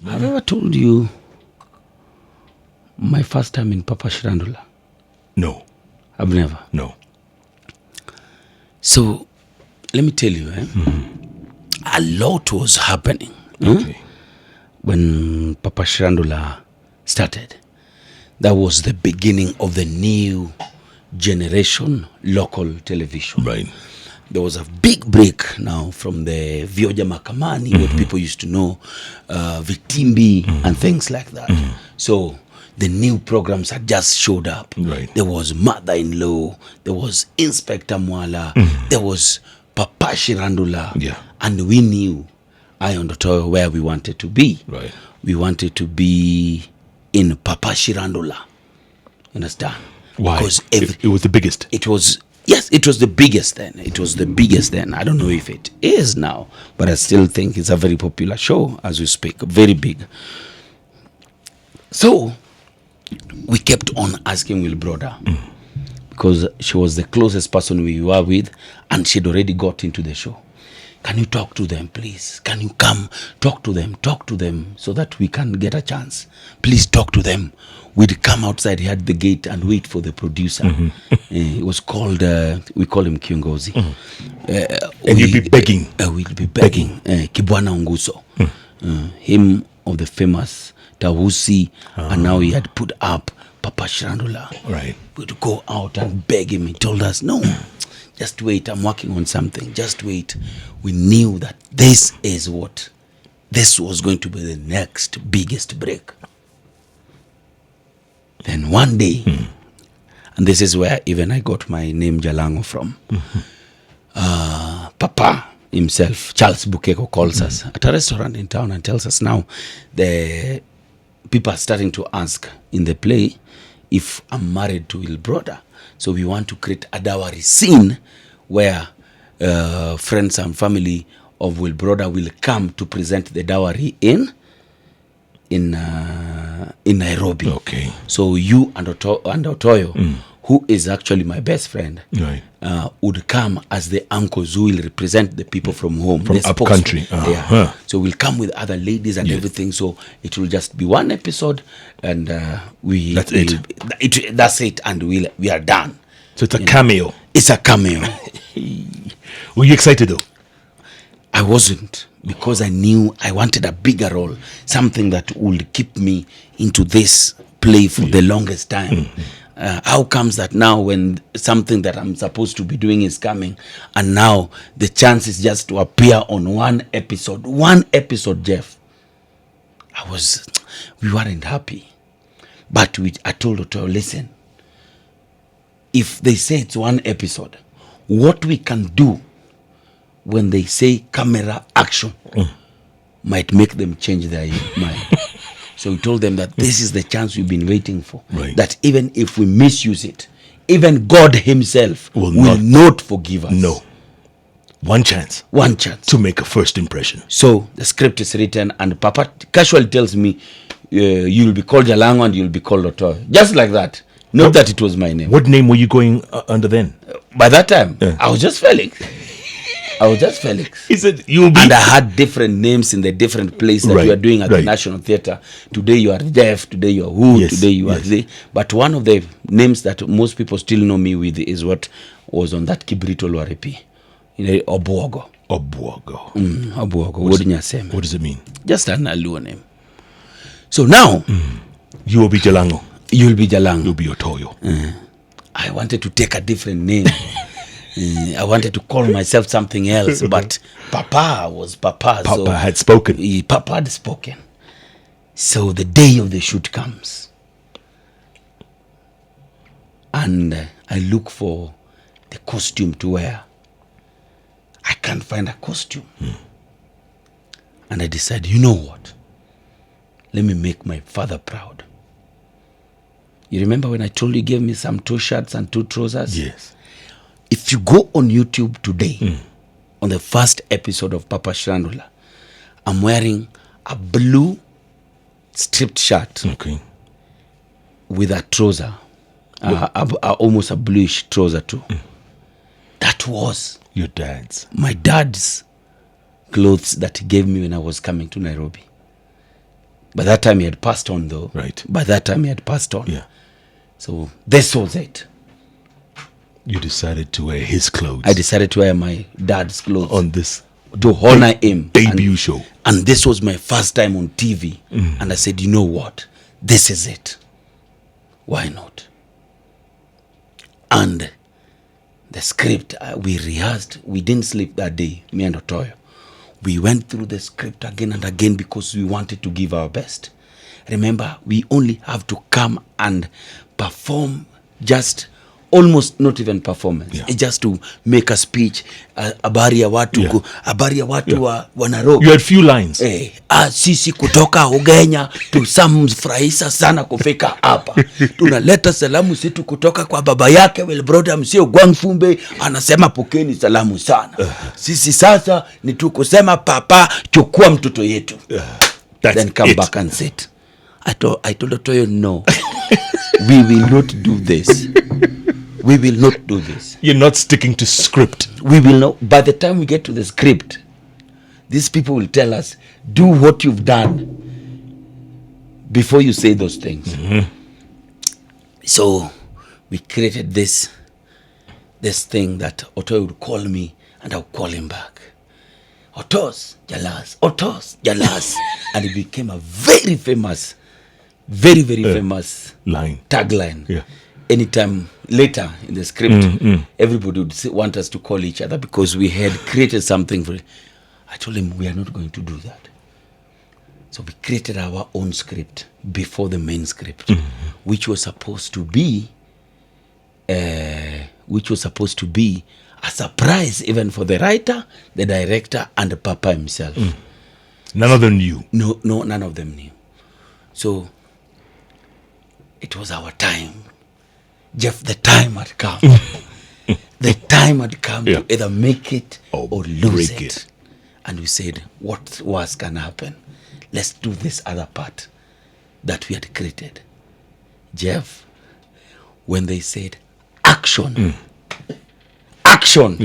Have I ever told you my first time in Papa Shirandula? No. I've never. No. So, let me tell you, a lot was happening when Papa Shirandula started. That was the beginning of the new generation local television. Right. There was a big break now from the Vioja Makamani, what people used to know, Vitimbi and things like that. So the new programs had just showed up. Right. There was Mother-in-Law, there was Inspector Mwala, there was Papa Shirandula. Yeah. And we knew, I understood where we wanted to be. Right. We wanted to be in Papa Shirandula. Understand? Why? Because it was the biggest. It was, yes, it was the biggest then. It was the biggest then. I don't know if it is now, but I still think it's a very popular show as we speak. Very big. So we kept on asking Will Brother because she was the closest person we were with, and she'd already got into the show. Can you talk to them, please? Can you come talk to them so that we can get a chance? Please talk to them. We'd come outside here at the gate and wait for the producer. It was called, we call him Kiongozi. And you'd be begging. We'd be begging. Kibwana Unguso. Him of the famous Tawusi. And now he had put up Papa Shirandula. Right. We'd go out and beg him. He told us, no, just wait. I'm working on something. Just wait. We knew that this was going to be the next biggest break. Then one day, and this is where even I got my name Jalango from, Papa himself, Charles Bukeko, calls us at a restaurant in town and tells us now the people are starting to ask in the play if I'm married to Will Brother. So we want to create a dowry scene where friends and family of Will Brother will come to present the dowry in Nairobi. Okay. So you and Otoyo, who is actually my best friend, Right. Would come as the uncles who will represent the people from home. From the up spokesman. country. Yeah. So we'll come with other ladies and everything. So it will just be one episode, and That's it. That's it, and we are done. So it's a cameo. It's a cameo. Were you excited though? I wasn't, because I knew I wanted a bigger role, something that would keep me into this play for the longest time. How comes that now when something that I'm supposed to be doing is coming, and now the chance is just to appear on one episode, Jeff? We weren't happy. But I told Oto, listen, if they say it's one episode, what we can do when they say camera action might make them change their mind. So we told them that this is the chance we've been waiting for. Right. That even if we misuse it, even God himself will not forgive us. No. One chance. One chance. To make a first impression. So the script is written, and Papa casually tells me, you'll be called Jalango and you'll be called Otoy. Just like that. Not that it was my name. What name were you going under then? By that time, I was just Felix. He said, you'll be... And I had different names in the different places that you are doing at the National Theatre. Today you are Jeff, today you are who, today you are they. But one of the names that most people still know me with is what was on that Kibrito Luarepi. Obuogo. Obuogo. Obuogo. What does it mean? Just an Aluo name. So now... You will be Jalango. You'll be Jalango. You'll be Otoyo. I wanted to take a different name. I wanted to call myself something else, but Papa was Papa. Papa had spoken. Papa had spoken. So the day of the shoot comes, and I look for the costume to wear. I can't find a costume. And I decide, you know what? Let me make my father proud. You remember when I told you, gave me some 2 shirts and 2 trousers? Yes. If you go on YouTube today, on the first episode of Papa Shirandula, I'm wearing a blue striped shirt with a trouser, almost a bluish trouser too. That was your dad's. My dad's clothes that he gave me when I was coming to Nairobi. By that time he had passed on, though. Right. By that time he had passed on. Yeah. So this was it. You decided to wear his clothes. I decided to wear my dad's clothes on this to honor him. debut show. And this was my first time on TV. And I said, you know what? This is it. Why not? And the script, we rehearsed. We didn't sleep that day, me and Otoyo. We went through the script again and again because we wanted to give our best. Remember, we only have to come and perform, just almost not even performance. Yeah. It's just to make a speech, habari ya watu, Yeah. habari ya watu wa Nairobi. You had few lines. Sisi kutoka Ugenya tusamfurahisha sana kufika hapa. Tunaleta salamu zetu kutoka kwa baba yake Wilbrod Msio Gwangfumbe, anasema pokeni salamu sana. Sisi sasa ni tukusema papa, chukua mtoto yetu. Then come back and sit. I told Otoyo, no. We will not do this. We will not do this. You're not sticking to script. We will not. By the time we get to the script, these people will tell us, do what you've done before you say those things. So we created this thing that Otto would call me and I would call him back. Otos, Jalas. And it became a very famous, very famous Line. tagline. Yeah. Anytime later in the script, everybody would want us to call each other because we had created something for it. I told him we are not going to do that. So we created our own script before the main script, which was supposed to be a surprise even for the writer, the director, and the Papa himself. None of them knew. No, none of them knew. So it was our time. Jeff, the time had come. The time had come to either make it or lose it. And we said, what worse can happen? Let's do this other part that we had created. Jeff, when they said action, action,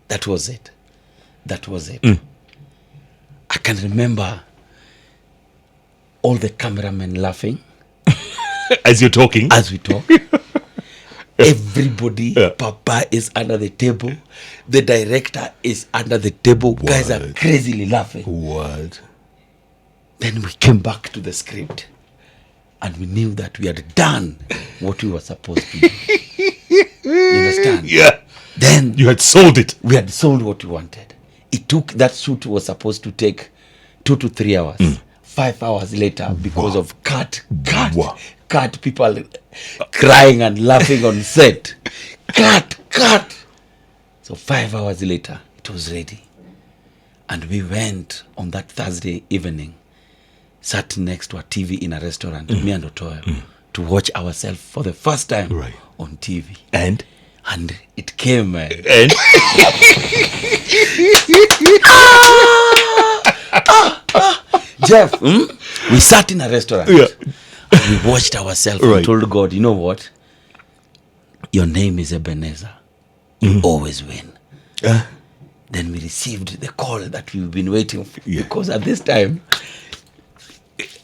that was it. I can remember all the cameramen laughing as you're talking. As we talk. Everybody, Papa is under the table. The director is under the table. What? Guys are crazily laughing. What? Then we came back to the script and we knew that we had done what we were supposed to do. You understand? Yeah. Then you had sold it. We had sold what we wanted. It took, that shoot was supposed to take 2 to 3 hours. 5 hours later, because of cut, people crying and laughing on set. Cut. So 5 hours later, it was ready. And we went on that Thursday evening, sat next to a TV in a restaurant, me and Otoyo, to watch ourselves for the first time on TV. And it came, man. And Jeff, we sat in a restaurant. We watched ourselves and told God, you know what? Your name is Ebenezer. You always win. Then we received the call that we've been waiting for. Because at this time,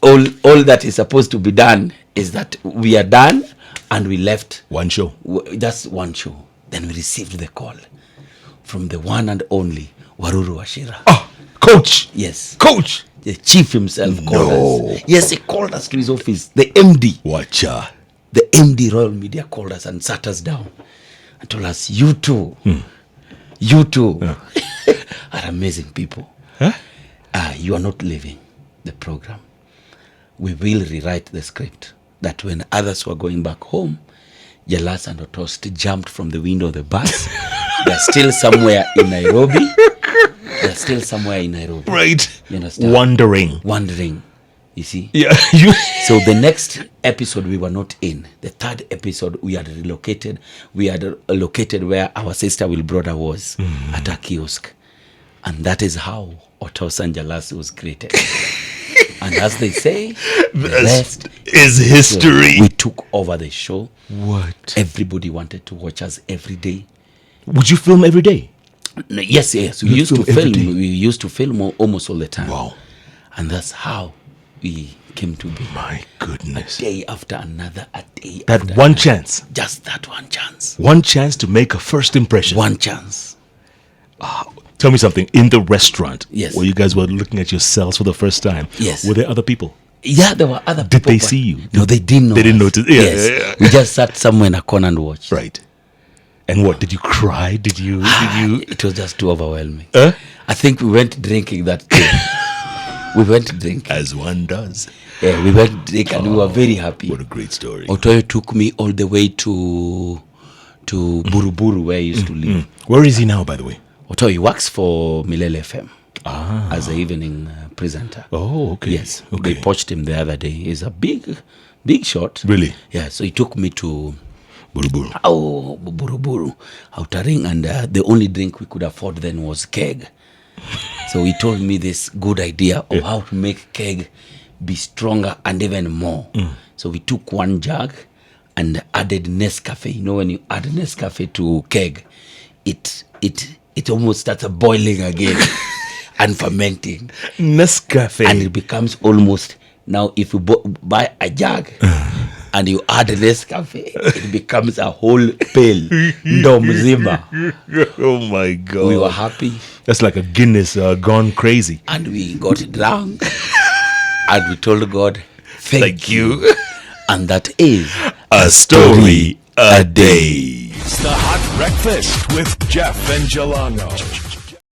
all that is supposed to be done is that we are done and we left. One show. Just one show. Then we received the call from the one and only Waruru Washira. Oh, coach. Yes. Coach. The chief himself called us. Yes, he called us to his office. The MD. Watcha. The MD Royal Media called us and sat us down and told us, you two are amazing people. You are not leaving the program. We will rewrite the script that when others were going back home, Jalas and Otost jumped from the window of the bus. They're still somewhere in Nairobi. Right. You understand? Wandering. You see? Yeah. So the next episode we were not in. The third episode we had relocated. We had located where our sister Wilbrod was at a kiosk. And that is how Otos and Jalas was created. And as they say, the rest is history. So we took over the show. What? Everybody wanted to watch us every day. Would you film every day? No, yes. We used to film almost all the time. Wow. And that's how we came to be. My goodness. Day after another, a day That after one another. chance. Just that one chance. One chance to make a first impression. One chance. Tell me something. In the restaurant, Yes. where you guys were looking at yourselves for the first time, Yes. were there other people? Yeah, there were other Did people. they but- see you? No, they didn't know. They didn't us. notice. Yeah, Yes. yeah, yeah. We just sat somewhere in a corner and watched. Right. And what? Did you cry? Did you? It was just too overwhelming. Huh? I think we went drinking that day. We went drinking. As one does. Yeah, we went drinking and we were very happy. What a great story. Otoyo took me all the way to Buruburu, where I used to live. Where is he now, by the way? Otoyo works for Milele FM as an evening presenter. Oh, okay. Yes, Okay. they poached him the other day. He's a big shot. Really? Yeah, so he took me to Buruburu. Buruburu, Outer Ring, and the only drink we could afford then was keg. So he told me this good idea of how to make keg be stronger and even more. So we took one jug and added Nescafe. You know, when you add Nescafe to keg, it almost starts boiling again and fermenting, Nescafe. and it becomes almost, now if you buy a jug and you add Nescafe, it becomes a whole pail. Ndo mzima. Oh my God. We were happy That's like a Guinness gone crazy. and we got drunk and we told God, thank you. And that is A story a day. It's the Hot Breakfast with Jeff and Jalango.